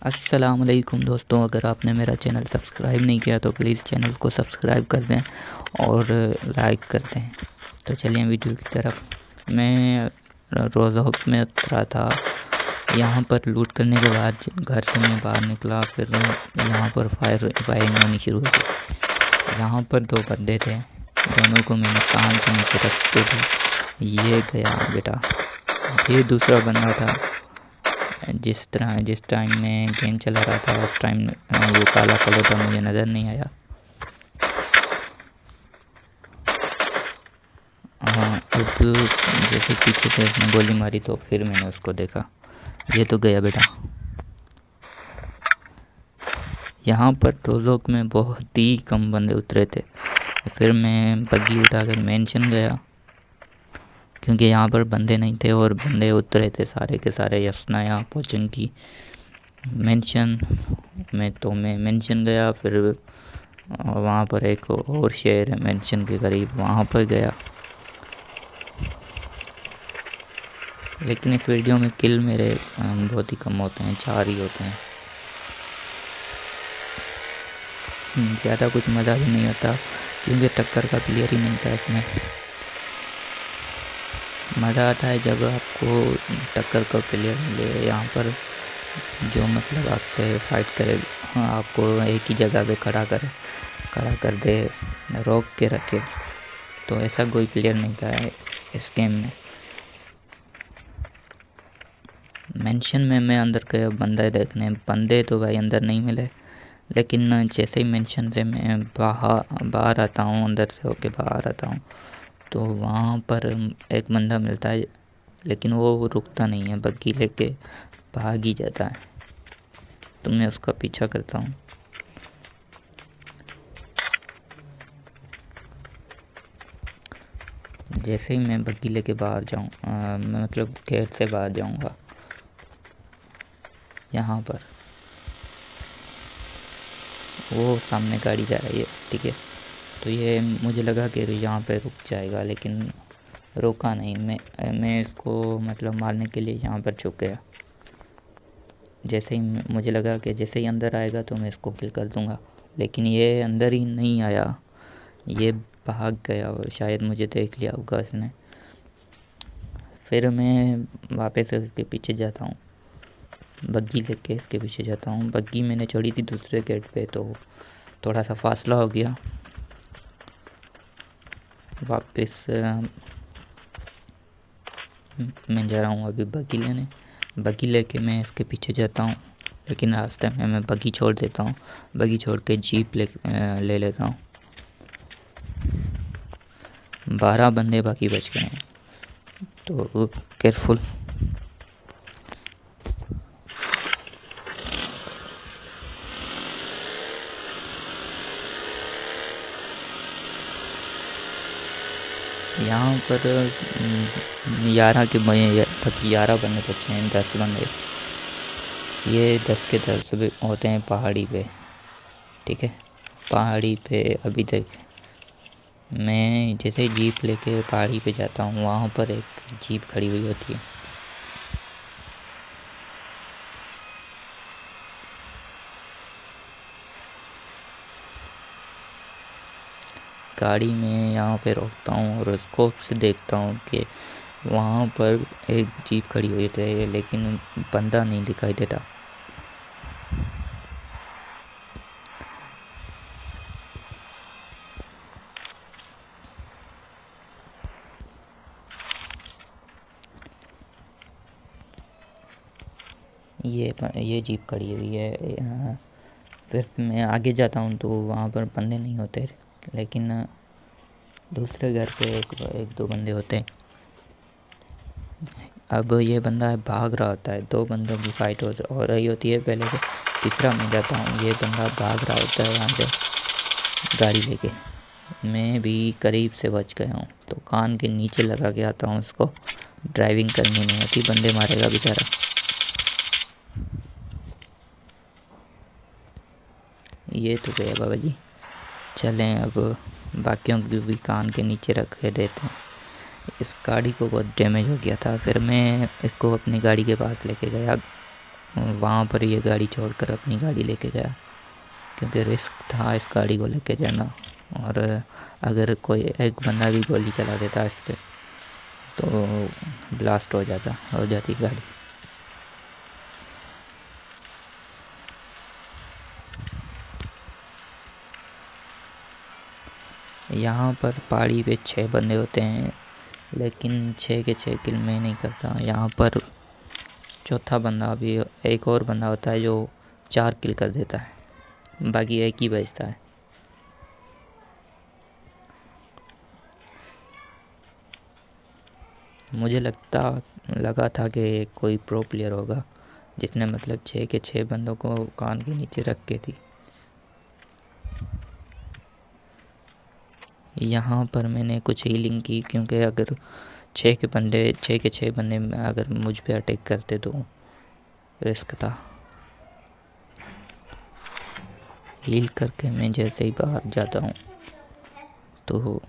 अस्सलाम वालेकुम दोस्तों, अगर आपने मेरा चैनल सब्सक्राइब नहीं किया तो प्लीज़ चैनल को सब्सक्राइब कर दें और लाइक कर दें। तो चलिए वीडियो की तरफ। मैं रोज़ोक में उतरा था। यहाँ पर लूट करने के बाद घर से मैं बाहर निकला, फिर यहाँ पर फायरिंग होनी शुरू हो गई। यहाँ पर दो बंदे थे, दोनों को मैंने कान के नीचे रख के दी। ये गया बेटा। ये दूसरा बंदा था। जिस टाइम मैं गेम चला रहा था उस टाइम ये काला कलोटा मुझे नज़र नहीं आया। हाँ, अब जैसे पीछे से उसने गोली मारी तो फिर मैंने उसको देखा। ये तो गया बेटा। यहाँ पर दो लोग में बहुत ही कम बंदे उतरे थे। फिर मैं बग्गी उठाकर मेंशन गया क्योंकि यहाँ पर बंदे नहीं थे और बंदे उतरे थे सारे के सारे यसनाया पोचन की मेंशन में। तो मैं मेंशन गया, फिर वहाँ पर एक और शहर है मेंशन के करीब, वहाँ पर गया। लेकिन इस वीडियो में किल मेरे बहुत ही कम होते हैं, 4 ही होते हैं। ज़्यादा कुछ मज़ा भी नहीं आता क्योंकि टक्कर का प्लेयर ही नहीं था इसमें। मज़ा आता है जब आपको टक्कर का प्लेयर मिले यहाँ पर, जो मतलब आपसे फ़ाइट करे। हाँ, आपको एक ही जगह पे खड़ा कर दे, रोक के रखे। तो ऐसा कोई प्लेयर नहीं था इस गेम में। मेंशन में मैं अंदर गया बंदे देखने, बंदे तो भाई अंदर नहीं मिले। लेकिन जैसे ही मेंशन से मैं बाहर आता हूँ, अंदर से होके बाहर आता हूँ, तो वहाँ पर एक बंदा मिलता है। लेकिन वो रुकता नहीं है, बग्गी लेके भाग ही जाता है। तो मैं उसका पीछा करता हूँ। जैसे ही मैं बग्गी लेके बाहर जाऊँ, मैं मतलब गेट से बाहर जाऊँगा, यहाँ पर वो सामने गाड़ी जा रही है, ठीक है। तो ये मुझे लगा कि यहाँ पे रुक जाएगा, लेकिन रुका नहीं। मैं इसको मतलब मारने के लिए यहाँ पर छुप गया। जैसे ही मुझे लगा कि जैसे ही अंदर आएगा तो मैं इसको किल कर दूँगा, लेकिन ये अंदर ही नहीं आया, ये भाग गया और शायद मुझे देख लिया होगा इसने। फिर मैं वापस इसके पीछे जाता हूँ, बग्गी लेके इसके पीछे जाता हूँ। बग्गी मैंने छोड़ी थी दूसरे गेट पे, तो थोड़ा सा फासला हो गया। वापस मैं जा रहा हूँ अभी बग्गी लेने। बग्गी लेके मैं इसके पीछे जाता हूँ, लेकिन रास्ते में मैं बग्गी छोड़ देता हूँ। बग्गी छोड़ के जीप ले लेता हूँ। 12 बंदे बाकी बच गए हैं, तो केयरफुल। यहाँ पर 11 के बाकी 11 बंदे बचे हैं, 10 बंदे। ये 10 के 10 भी होते हैं पहाड़ी पे, ठीक है। पहाड़ी पे अभी तक मैं जैसे ही जीप लेके पहाड़ी पे जाता हूँ, वहाँ पर एक जीप खड़ी हुई होती है। गाड़ी में यहाँ पे रोकता हूँ और स्कोप से देखता हूँ कि वहाँ पर एक जीप खड़ी हुई है, लेकिन बंदा नहीं दिखाई देता। ये जीप खड़ी हुई है। फिर मैं आगे जाता हूँ तो वहाँ पर बंदे नहीं होते, लेकिन दूसरे घर पे एक दो बंदे होते हैं। अब ये बंदा भाग रहा होता है, 2 बंदों की फ़ाइट हो रही होती है पहले से। तीसरा मैं जाता हूँ, ये बंदा भाग रहा होता है यहाँ से गाड़ी लेके। मैं भी करीब से बच गया हूँ, तो कान के नीचे लगा के आता हूँ उसको। ड्राइविंग करनी नहीं आती, बंदे मारेगा बेचारा। ये तो गया बाबा जी। चलें अब बाकियों की भी कान के नीचे रख के देते हैं। इस गाड़ी को बहुत डैमेज हो गया था। फिर मैं इसको अपनी गाड़ी के पास लेके गया, वहाँ पर ये गाड़ी छोड़कर अपनी गाड़ी लेके गया, क्योंकि रिस्क था इस गाड़ी को लेके जाना। और अगर कोई एक बंदा भी गोली चला देता इस पर तो ब्लास्ट हो जाती गाड़ी। यहाँ पर पहाड़ी पे 6 बंदे होते हैं, लेकिन 6 के 6 किल मैं नहीं करता। यहाँ पर चौथा बंदा भी, एक और बंदा होता है जो 4 किल कर देता है, बाकी एक ही बचता है। मुझे लगा था कि कोई प्रो प्लेयर होगा जिसने मतलब 6 के 6 बंदों को कान के नीचे रख के थी। यहाँ पर मैंने कुछ हीलिंग की, क्योंकि अगर 6 के 6 बंदे अगर मुझ पे अटैक करते तो रिस्क था। हील करके मैं जैसे ही बाहर जाता हूँ तो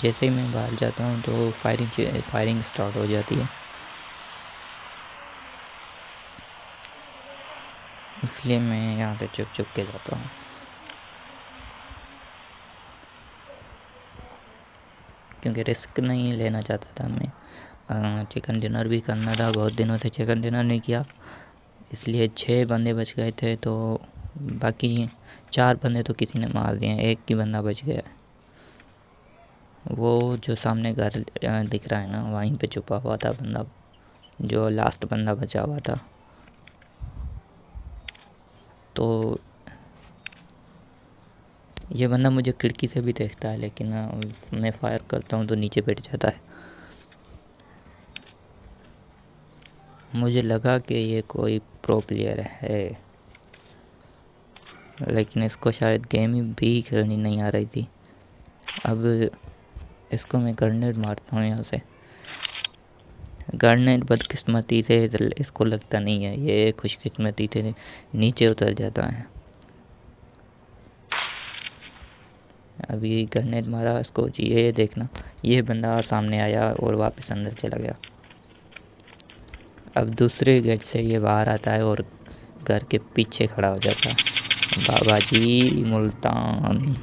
जैसे ही मैं बाहर जाता हूँ तो फायरिंग स्टार्ट हो जाती है। इसलिए मैं यहाँ से चुप के जाता हूँ, क्योंकि रिस्क नहीं लेना चाहता था मैं। चिकन डिनर भी करना था, बहुत दिनों से चिकन डिनर नहीं किया, इसलिए 6 बंदे बच गए थे। तो बाकी 4 बंदे तो किसी ने मार दिए, एक ही बंदा बच गया। वो जो सामने घर दिख रहा है ना, वहीं पे छुपा हुआ था बंदा, जो लास्ट बंदा बचा हुआ था। तो ये बंदा मुझे खिड़की से भी देखता है, लेकिन मैं फायर करता हूँ तो नीचे बैठ जाता है। मुझे लगा कि ये कोई प्रो प्लेयर है, लेकिन इसको शायद गेम भी खेलनी नहीं आ रही थी। अब इसको मैं ग्रेनेड मारता हूँ यहाँ से। ग्रेनेड बदकिस्मती से इसको लगता नहीं है, ये खुशकिस्मती से नीचे उतर जाता है। अभी ग्रेनेड मारा इसको, ये देखना, ये बंदा सामने आया और वापस अंदर चला गया। अब दूसरे गेट से ये बाहर आता है और घर के पीछे खड़ा हो जाता है। बाबा जी मुल्तान।